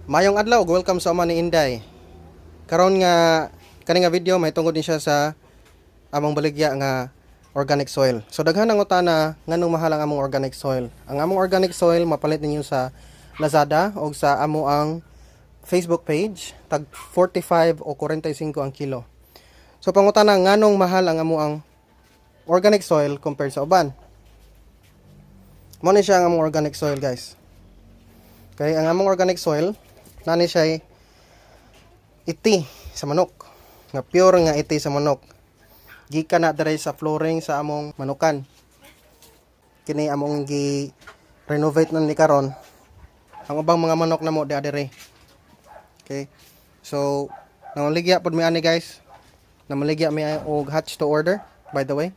Mayong adlaw, welcome sa Ama ni Inday. Karon nga kani nga video may tungod ni siya sa among baligya nga organic soil. So daghan ang utana nganong mahal ang among organic soil. Ang among organic soil mapalit ninyo sa Lazada o sa amo ang Facebook page, tag 45 o 45 ang kilo. So pangutana nganong mahal ang amo ang organic soil compared sa uban. Mo ni siya ang among organic soil, guys. Okay, ang among organic soil nani siya iti sa manok, nga pure nga iti sa manok, gikan na diri sa flooring sa among manukan. Kini among gi renovate na ni karon ang ubang mga manok namo di adiri. Okay, so namaligya pod mi ani, guys, namaligya mi og hatch to order, by the way.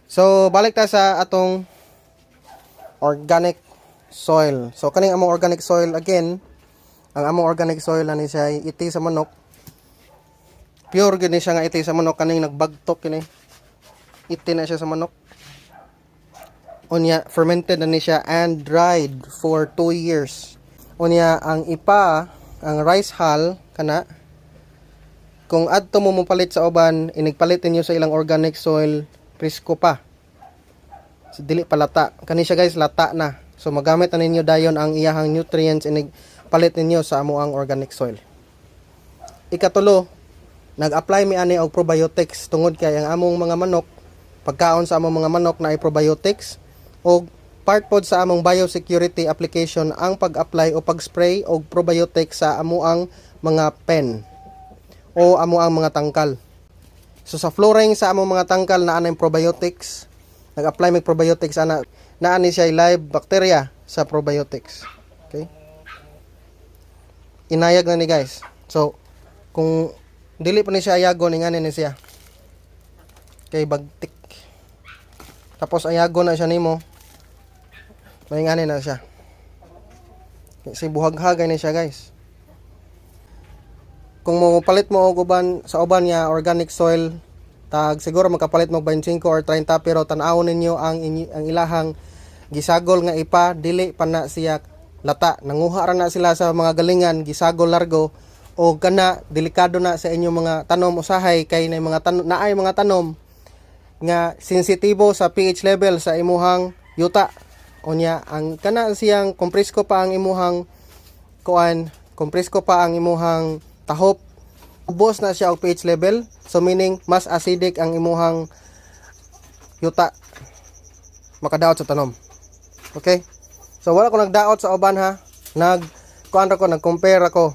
So balik ta sa atong organic soil. So kaning among organic soil again, ang among organic soil ani siya iti sa manok. Pure gini siya nga iti sa manok, kaning nagbagtok kini. Iti na siya sa manok. Unya fermented na ni siya and dried for 2 years. Unya ang ipa, ang rice hull kana, kung adto mo palit sa uban, inigpalit niyo sa ilang organic soil, presko pa. So, dili pa lata. Kani siya, guys, lata na. So magamit na ninyo dayon ang iyahang nutrients palit ninyo sa amuang organic soil. Ikatulo, nag-apply mi ani og probiotics tungod kay ang among mga manok, pagkaon sa among mga manok na ay probiotics, og part pod sa among biosecurity application ang pag-apply o pag-spray og probiotics sa amuang mga pen o amuang mga tangkal. So sa flooring sa among mga tangkal na anay probiotics, nag-apply mig probiotics ana, naani siya live bacteria sa probiotics. Okay? Inayag na ni, guys. So kung dili pa ni siya ayagon, ingani ni siya. Okay, bagtik. Tapos ayagon na siya nimo. Maingani na siya. Kasi buhaghagay ni siya, guys. Kung mo palit mo og uban sa uban niya organic soil, tag siguro makapalit mo 25 or 30, pero tan-awon ninyo ang ilahang gisagol nga ipa, dili pa na siya lata. Nanguha ra na sila sa mga galingan, gisagol largo, o kana delikado na sa inyong mga tanom usahay kay na mga tanom naay mga tanom nga sensitibo sa pH level sa imuhang yuta. Unya ang kana siyang kompresko pa ang imuhang kuan, kompresko pa ang imuhang tahop, ubos na siya og pH level, so meaning mas acidic ang imuhang yuta, makadaot sa tanom. Okay, so wala ko nagdaot sa uban, ha, nag-compare ako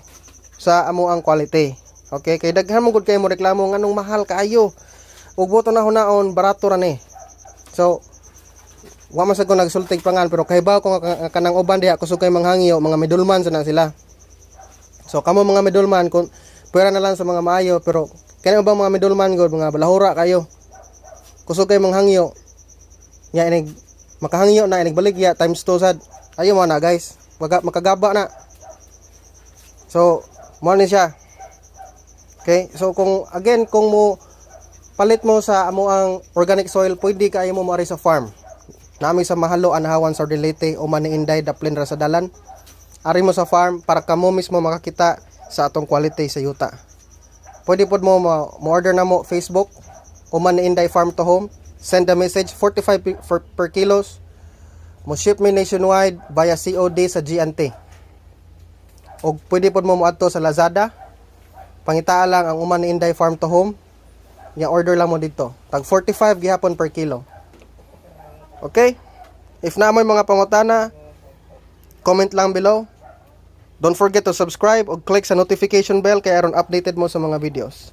sa amuang quality. Okay, kay daghan mo gud kay mo reklamo nganong mahal kaayo, ug boto na hunaon barato ra ni. So wa man sa ko nagsultig pangan, pero kahibaw ko kanang uban diha kusog kay manghangyo, mga midulman sana sila. So kamo mga midulman, kun pwera na lang sa mga maayo, pero kani ubang mga midulman gud mga balahura kayo, kusog kay manghangyo nya inig makahangyo na inig baligya times 2 sad. Ayo mo na, guys, makagaba na. So mo ni siya. Okay, so kung mo palit mo sa amo ang organic soil, pwede kayo mo mari sa farm nami sa Mahalo, Anahawan, Sordilete o Mani Inday, Daplin ra sa dalan. Ari mo sa farm para kamo mismo makakita sa atong quality sa yuta. Pwede pod mo order na mo Facebook o Mani Inday Farm to Home, send a message 45 per kilos, mo ship me nationwide via COD sa GNT. O pwede pod mo adto sa Lazada, pangitaa lang ang Uman ni Inday Farm to Home, yang order lang mo dito, tag 45 gihapon per kilo. Okay, if na may mga pangutana, comment lang below. Don't forget to subscribe o click sa notification bell kay aron updated mo sa mga videos.